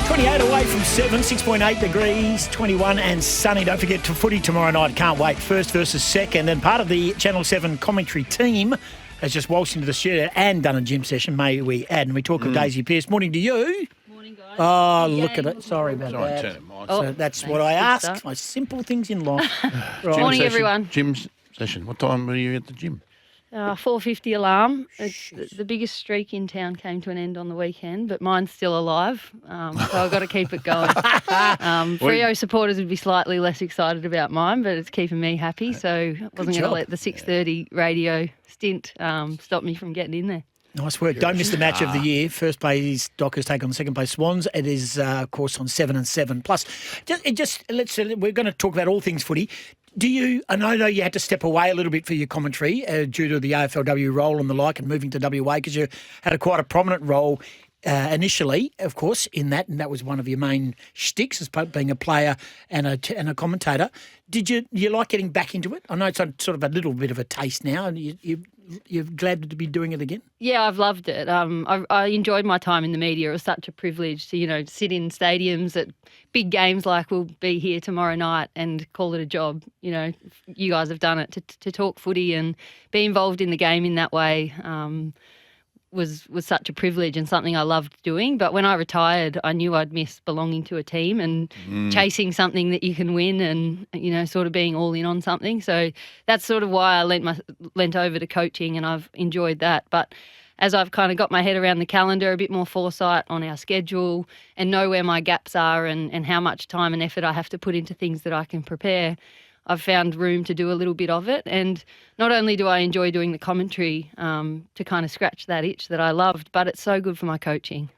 28 away from 7, 6.8 degrees, 21 and sunny. Don't forget to footy tomorrow night. Can't wait. First versus second. And part of the Channel 7 commentary team has just waltzed into the studio and done a gym session, may we add. And we talk of Daisy Pearce. Morning to you. Morning, guys. Oh, look at it. Sorry about that. Turn it, Mike. So that's what I ask. My simple things in life. Right. Morning, everyone. Gym session. What time were you at the gym? 4:50 alarm. The biggest streak in town came to an end on the weekend, but mine's still alive, so I've got to keep it going. Freo supporters would be slightly less excited about mine, but it's keeping me happy, so I wasn't going to let the 6:30 radio stint stop me from getting in there. Nice work. Don't miss the match of the year. First place Dockers take on the second place Swans. It is, of course, on 7 and 7. Plus, we're going to talk about all things footy. I know you had to step away a little bit for your commentary due to the AFLW role and the like and moving to WA because you had quite a prominent role initially, of course, in that, and that was one of your main shticks as being a player and a commentator. Did you like getting back into it? I know it's sort of a little bit of a taste now, and you're glad to be doing it again? Yeah, I've loved it. I enjoyed my time in the media. It was such a privilege to, sit in stadiums at big games like we'll be here tomorrow night and call it a job. You guys have done it. To talk footy and be involved in the game in that way was such a privilege and something I loved doing. But when I retired, I knew I'd miss belonging to a team and chasing something that you can win and, sort of being all in on something. So that's sort of why I lent over to coaching, and I've enjoyed that. But as I've kind of got my head around the calendar, a bit more foresight on our schedule and know where my gaps are and how much time and effort I have to put into things that I can prepare, I've found room to do a little bit of it. And not only do I enjoy doing the commentary to kind of scratch that itch that I loved, but it's so good for my coaching.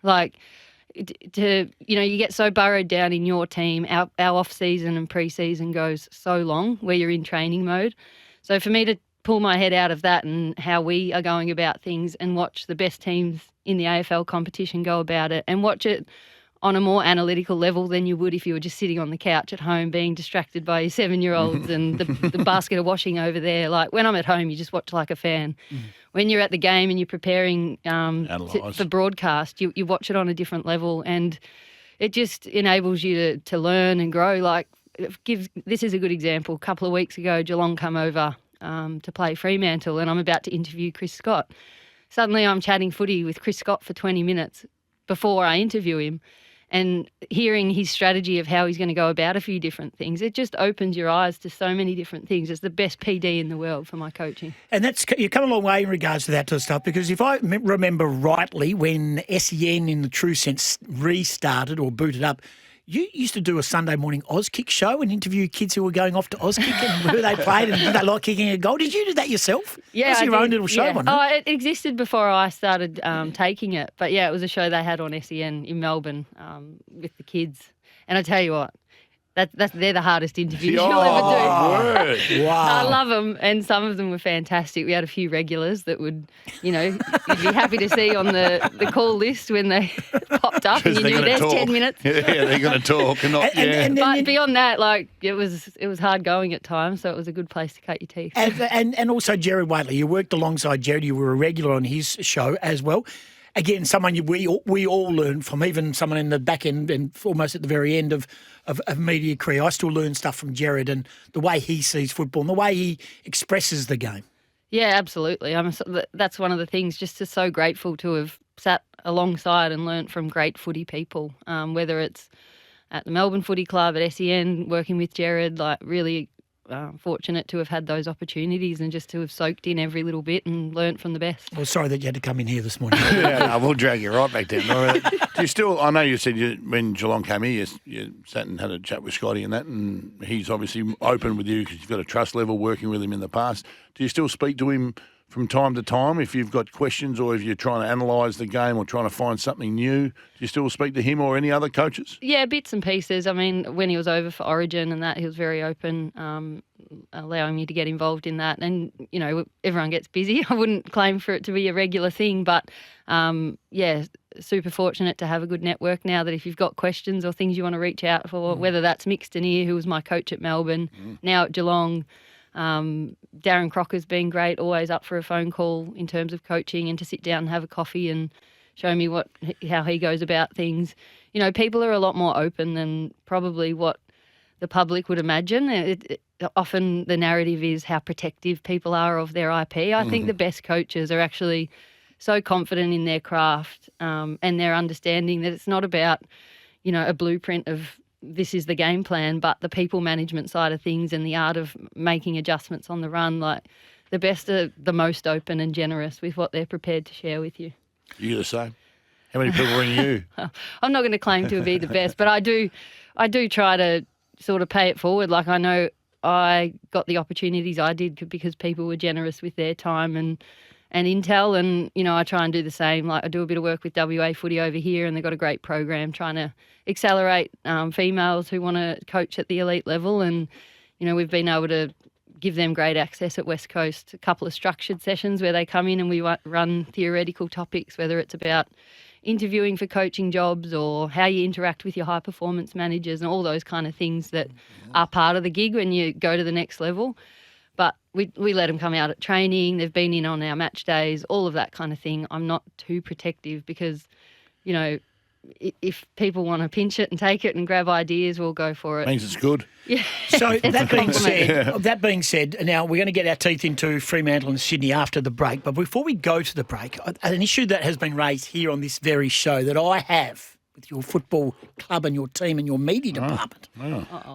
You get so burrowed down in your team. Our off-season and pre-season goes so long where you're in training mode. So for me to pull my head out of that and how we are going about things and watch the best teams in the AFL competition go about it and watch it on a more analytical level than you would if you were just sitting on the couch at home being distracted by your 7-year-olds and the basket of washing over there. Like when I'm at home, you just watch like a fan. When you're at the game and you're preparing for broadcast, you watch it on a different level, and it just enables you to learn and grow. Like this is a good example. A couple of weeks ago, Geelong come over to play Fremantle, and I'm about to interview Chris Scott. Suddenly I'm chatting footy with Chris Scott for 20 minutes before I interview him. And hearing his strategy of how he's going to go about a few different things, it just opens your eyes to so many different things. It's the best PD in the world for my coaching. And you've come a long way in regards to that sort of stuff, because if I remember rightly, when SEN in the true sense restarted or booted up, you used to do a Sunday morning Auskick show and interview kids who were going off to Auskick and who they played and did they like kicking a goal. Did you do that yourself? Yeah, it was your own little show, wasn't it? It existed before I started taking it. But, yeah, it was a show they had on SEN in Melbourne with the kids. And I tell you what, they're the hardest interviews you'll ever do. Wow. I love them, and some of them were fantastic. We had a few regulars that would, you'd be happy to see on the call list when they popped up and you knew there's talk. 10 minutes. Yeah, they're going to talk. But beyond that, it was hard going at times, so it was a good place to cut your teeth. And also Jared Waitley. You worked alongside Jared. You were a regular on his show as well. Again, someone we all learn from, even someone in the back end and almost at the very end of media career. I still learn stuff from Jared and the way he sees football and the way he expresses the game. Yeah, absolutely. That's one of the things, just so grateful to have sat alongside and learnt from great footy people, whether it's at the Melbourne Footy Club, at SEN, working with Jared, really fortunate to have had those opportunities and just to have soaked in every little bit and learnt from the best. Well, sorry that you had to come in here this morning. Yeah, we'll drag you right back down. Do you still? I know you said when Geelong came here, you sat and had a chat with Scotty and that, and he's obviously open with you because you've got a trust level working with him in the past. Do you still speak to him from time to time if you've got questions or if you're trying to analyse the game or trying to find something new? Do you still speak to him or any other coaches? Yeah, bits and pieces. I mean, when he was over for Origin and that, he was very open, allowing me to get involved in that. And, everyone gets busy. I wouldn't claim for it to be a regular thing, but, super fortunate to have a good network now that if you've got questions or things you want to reach out for, whether that's Mick Stanier, who was my coach at Melbourne, now at Geelong, Darren Crocker's been great, always up for a phone call in terms of coaching and to sit down and have a coffee and show me how he goes about things. You know, people are a lot more open than probably what the public would imagine. Often the narrative is how protective people are of their IP. I think the best coaches are actually so confident in their craft and their understanding that it's not about, you know, a blueprint of this is the game plan, but the people management side of things and the art of making adjustments on the run. Like, the best are the most open and generous with what they're prepared to share with you. You the same? How many people ring you? I'm not going to claim to be the best, but I do try to sort of pay it forward. Like, I know I got the opportunities I did because people were generous with their time and intel, and, you know, I try and do the same. Like, I do a bit of work with WA Footy over here, and they've got a great program trying to accelerate females who want to coach at the elite level, and, you know, we've been able to give them great access at West Coast, a couple of structured sessions where they come in and we run theoretical topics, whether it's about interviewing for coaching jobs or how you interact with your high performance managers and all those kind of things that are part of the gig when you go to the next level. But we let them come out at training. They've been in on our match days, all of that kind of thing. I'm not too protective because, you know, if people want to pinch it and take it and grab ideas, we'll go for it. Means it's good. Yeah. So that being said, now we're going to get our teeth into Fremantle and Sydney after the break. But before we go to the break, an issue that has been raised here on this very show that I have with your football club and your team and your media department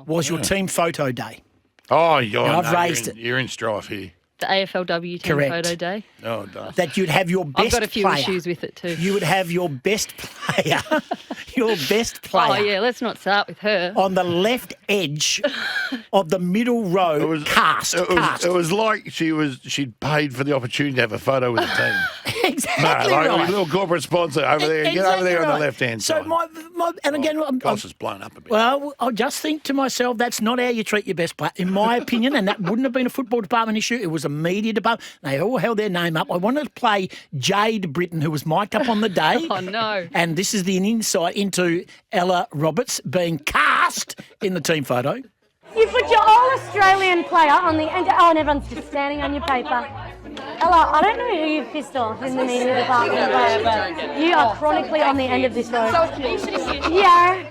was your team photo day. Oh, I've raised it. You're in strife here. The AFLW team photo day. Oh, it does. That you'd have your best player. I've got a few issues with it too. You would have your best player, Oh, yeah, let's not start with her. on the left edge of the middle row, cast. It was like she'd paid for the opportunity to have a photo with the team. Exactly Like right. a little corporate sponsor over there. Get over there on the left-hand So side. and again, Goss has blown up a bit. well, I just think to myself, that's not how you treat your best player, in my opinion, and that wouldn't have been a football department issue. It was a media department. They all held their name up. I wanted to play Jade Britton, who was mic'd up on the day. Oh, no. And this is an insight into Ella Roberts being cast in the team photo. You put your All-Australian player on the end. Oh, and everyone's just standing on your paper. Ella, I don't know who you've pissed off in the media department, but you are chronically on the end of this road. Yeah.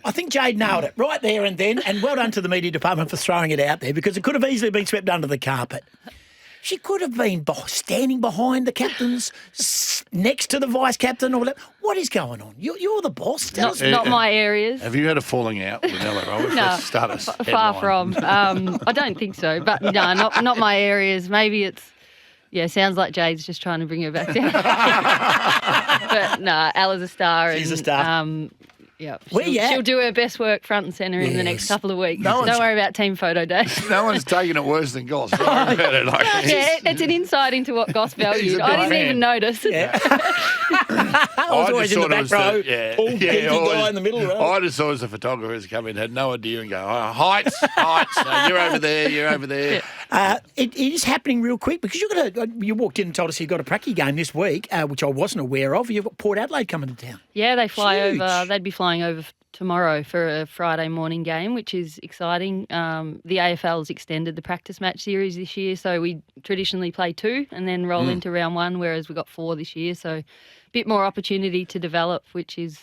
I think Jade nailed it right there and then, and well done to the media department for throwing it out there because it could have easily been swept under the carpet. She could have been standing behind the captains, next to the vice captain, or whatever. What is going on? You're the boss. Tell us. Not my areas. Have you had a falling out with Ella Roberts? No, Let's start us far from. I don't think so, but no, not my areas. Maybe it's, sounds like Jade's just trying to bring her back down. But no, Ella's a star. She's a star. Yeah, Where you at? she'll do her best work front and centre in the next couple of weeks. No Don't worry about team photo day. No one's taking it worse than Goss. Don't worry about it. It's an insight into what Goss valued. a I big didn't fan. even notice. Yeah. I was always in the back row. Tall, geeky guy in the middle row. I just saw as the photographers come in, had no idea, and go, heights. You're over there. It is happening real quick because you walked in and told us you got a pracky game this week, which I wasn't aware of. You've got Port Adelaide coming to town. Yeah, they fly Huge. over. They'd be flying over tomorrow for a Friday morning game, which is exciting. The AFL's extended the practice match series this year, so we traditionally play 2 and then roll into round 1, whereas we've got 4 this year. So a bit more opportunity to develop, which is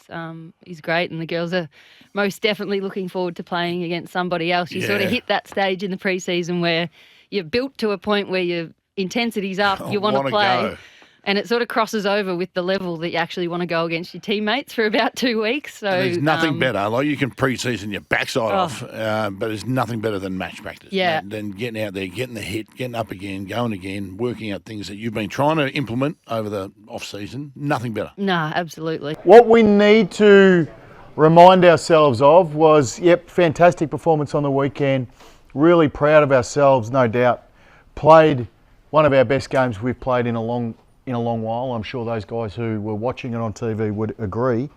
great. And the girls are most definitely looking forward to playing against somebody else. You sort of hit that stage in the preseason where you're built to a point where your intensity's up, you want to play. Go. And it sort of crosses over with the level that you actually want to go against your teammates for about 2 weeks. So And there's nothing better. Like, you can pre-season your backside off, but there's nothing better than match practice. Yeah. Than getting out there, getting the hit, getting up again, going again, working out things that you've been trying to implement over the off-season. Nothing better. Nah, absolutely. What we need to remind ourselves of was, fantastic performance on the weekend. Really proud of ourselves, no doubt. Played one of our best games we've played in a long while. I'm sure those guys who were watching it on TV would agree.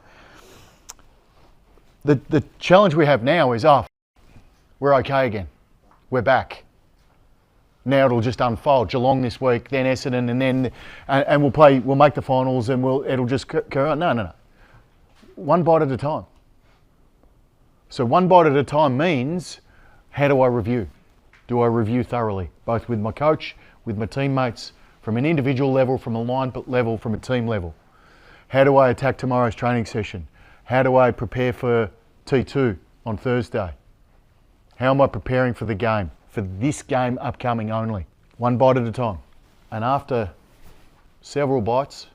The challenge we have now is, we're okay again. We're back. Now it'll just unfold. Geelong this week, then Essendon, and we'll make the finals, and it'll just go on. No. One bite at a time. So one bite at a time means, how do I review? Do I review thoroughly, both with my coach, with my teammates, from an individual level, from a line level, from a team level? How do I attack tomorrow's training session? How do I prepare for T2 on Thursday? How am I preparing for the game? For this game upcoming only. One bite at a time. And after several bites,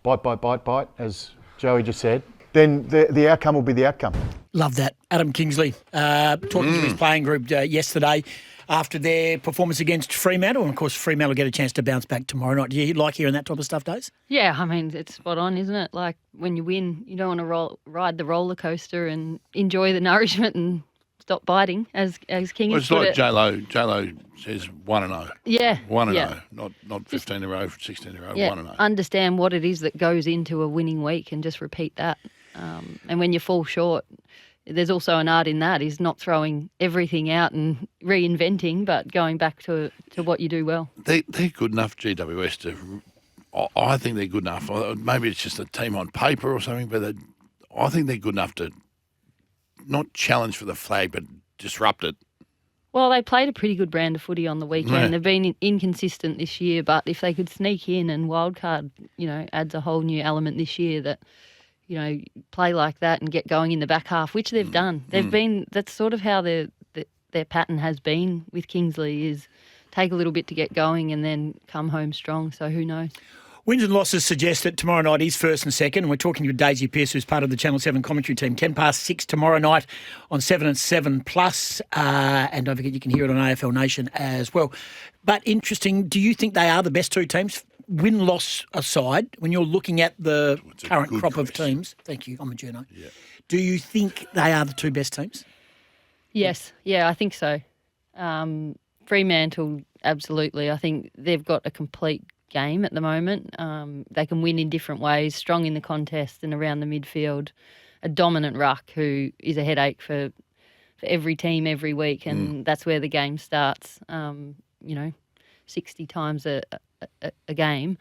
bite, as Joey just said, then the outcome will be the outcome. Love that. Adam Kingsley talking to his playing group yesterday after their performance against Fremantle. And, of course, Fremantle will get a chance to bounce back tomorrow night. Do you like hearing that type of stuff, Daze? Yeah, I mean, it's spot on, isn't it? Like, when you win, you don't want to ride the roller coaster and enjoy the nourishment and stop biting, as King Well, has it's put like it. J-Lo says 1-0. Yeah. 1-0, not 15 in a row, 16 in a row, Yeah, 1-0. understand what it is that goes into a winning week and just repeat that. And when you fall short, there's also an art in that, is not throwing everything out and reinventing, but going back to what you do well. They're good enough, GWS, to... I think they're good enough. Maybe it's just a team on paper or something, but I think they're good enough to not challenge for the flag, but disrupt it. Well, they played a pretty good brand of footy on the weekend. Yeah. They've been inconsistent this year, but if they could sneak in and wildcard, adds a whole new element this year that, play like that and get going in the back half, which they've done. That's sort of how their pattern has been with Kingsley, is take a little bit to get going and then come home strong. So who knows? Wins and losses suggest that tomorrow night is first and second. And we're talking to Daisy Pearce, who's part of the Channel 7 commentary team. 6:10 tomorrow night on 7 and 7 Plus. And don't forget, you can hear it on AFL Nation as well. But interesting, do you think they are the best two teams? Win-loss aside, when you're looking at the current crop of teams. Thank you, I'm a journo. Yeah. Do you think they are the two best teams? Yes. Yeah, I think so. Fremantle, absolutely. I think they've got a complete game at the moment. They can win in different ways, strong in the contest and around the midfield. A dominant ruck who is a headache for every team every week, and that's where the game starts. 60 times a game.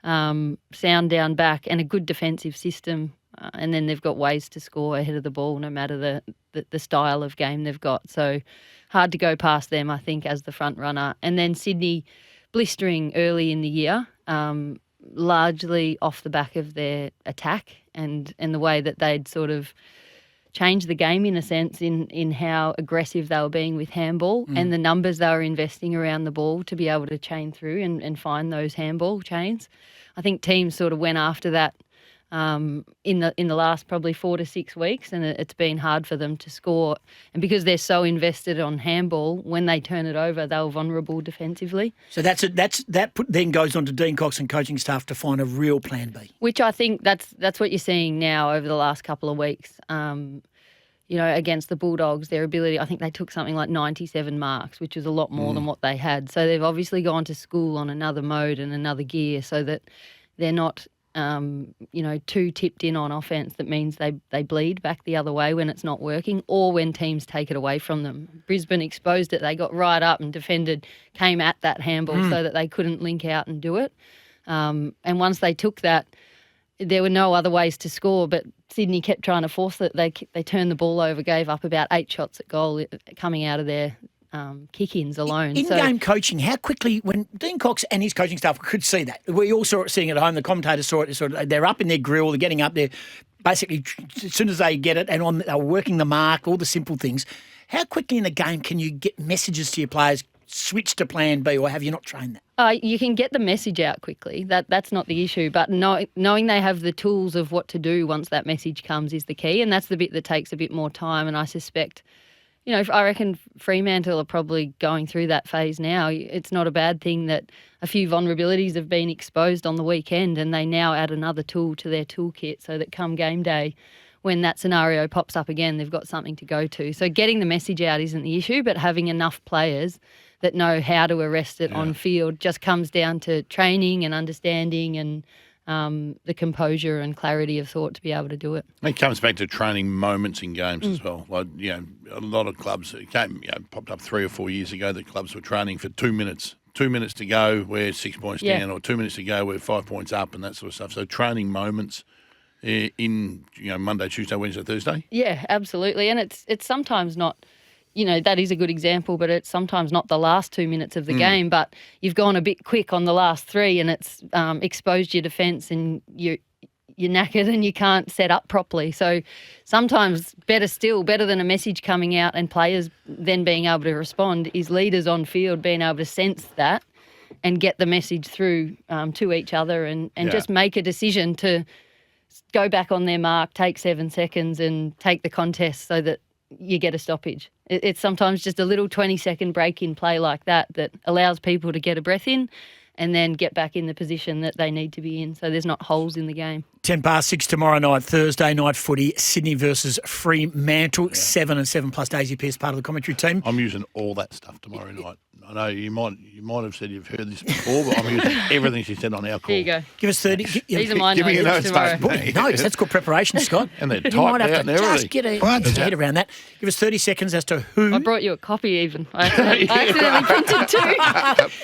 Sound down back and a good defensive system, and then they've got ways to score ahead of the ball no matter the style of game they've got. So hard to go past them, I think, as the front runner. And then Sydney blistering early in the year, largely off the back of their attack and the way that they'd sort of changed the game in a sense in how aggressive they were being with handball and the numbers they were investing around the ball to be able to chain through and find those handball chains. I think teams sort of went after that in the last probably 4 to 6 weeks, and it's been hard for them to score. And because they're so invested on handball, when they turn it over, they were vulnerable defensively. So then goes on to Dean Cox and coaching staff to find a real plan B. Which I think that's what you're seeing now over the last couple of weeks. Against the Bulldogs, their ability, I think they took something like 97 marks, which is a lot more than what they had. So they've obviously gone to school on another mode and another gear so that they're not too tipped in on offense. That means they bleed back the other way when it's not working or when teams take it away from them. Brisbane exposed it. They got right up and defended, came at that handball so that they couldn't link out and do it. And once they took that, there were no other ways to score, but Sydney kept trying to force it. They turned the ball over, gave up about 8 shots at goal coming out of their kick-ins alone. In-game coaching, how quickly, when Dean Cox and his coaching staff could see that, we all saw it sitting at home, the commentators saw it, they're up in their grill, they're getting up there, basically as soon as they get it, and they're working the mark, all the simple things. How quickly in a game can you get messages to your players, switch to plan B, or have you not trained that? You can get the message out quickly. That's not the issue. But knowing they have the tools of what to do once that message comes is the key, and that's the bit that takes a bit more time. And I suspect, I reckon Fremantle are probably going through that phase now. It's not a bad thing that a few vulnerabilities have been exposed on the weekend, and they now add another tool to their toolkit so that come game day, when that scenario pops up again, they've got something to go to. So getting the message out isn't the issue, but having enough players that know how to arrest it on field just comes down to training and understanding and the composure and clarity of thought to be able to do it. It comes back to training moments in games as well. Like, a lot of clubs, it popped up 3 or 4 years ago that clubs were training for 2 minutes. 2 minutes to go, we're 6 points down, or 2 minutes to go, we're 5 points up, and that sort of stuff. So training moments in Monday, Tuesday, Wednesday, Thursday. Yeah, absolutely. And it's sometimes not, that is a good example, but it's sometimes not the last 2 minutes of the game, but you've gone a bit quick on the last 3 and it's exposed your defence and you're knackered and you can't set up properly. So sometimes better than a message coming out and players then being able to respond is leaders on field being able to sense that and get the message through to each other and just make a decision to go back on their mark, take 7 seconds and take the contest so that you get a stoppage. It's sometimes just a little 20-second break in play like that allows people to get a breath in and then get back in the position that they need to be in so there's not holes in the game. 6:10 tomorrow night, Thursday night footy, Sydney versus Fremantle, 7 and 7 plus Daisy Pearce, part of the commentary team. I'm using all that stuff tomorrow night. I know you might have said you've heard this before, but I'm using everything she said on our call. Here you go. Give us 30. These are my give me your notes notes, tomorrow. mate. Notes, that's called preparation, Scott. And they're You typed might have out to and everything. just get a head around that. Give us 30 seconds as to who. I brought you a copy even. I accidentally printed 2.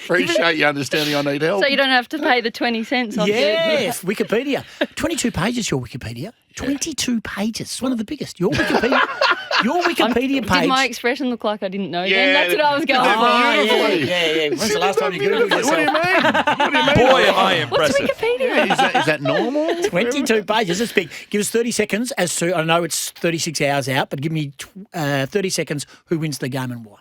Appreciate your understanding. I need help. So you don't have to pay the 20 cents on Yes, Wikipedia. 22 pages, your Wikipedia. 22 pages. It's one of the biggest. Your Wikipedia page. Did my expression look like I didn't know then? That's what I was going for. Yeah. When's the last time you Googled yourself? What do you mean? Boy, am I What's impressive. Wikipedia? Is that normal? 22 pages. That's big. Give us 30 seconds as to, I know it's 36 hours out, but give me 30 seconds who wins the game and why.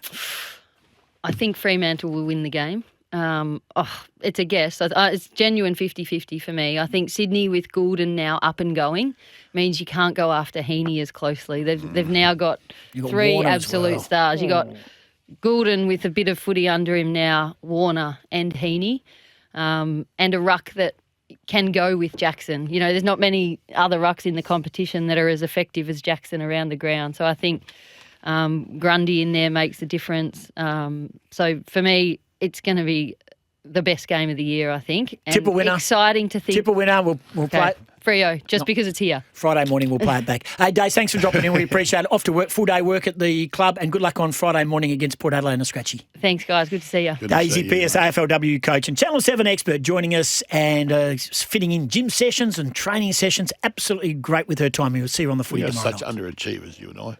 I think Fremantle will win the game. It's a guess. It's genuine 50-50 for me. I think Sydney with Goulden now up and going means you can't go after Heaney as closely. They've now got got 3 Warner as absolute well. stars. You got Goulden with a bit of footy under him now, Warner and Heaney, and a ruck that can go with Jackson. You know, there's not many other rucks in the competition that are as effective as Jackson around the ground. So I think Grundy in there makes a difference. So for me, it's going to be the best game of the year, I think. And Tip a winner. Exciting to think. Tip a winner. We'll play it. Freo, just because it's here. Friday morning, we'll play it back. Hey, Dace, thanks for dropping in. We appreciate it. Off to work, full day work at the club, and good luck on Friday morning against Port Adelaide and a scratchy. Thanks, guys. Good to see you. Daisy Pearce, AFLW coach and Channel 7 expert, joining us and fitting in gym sessions and training sessions. Absolutely great with her time. We'll see her on the footy We are tomorrow such night. underachievers, you and I.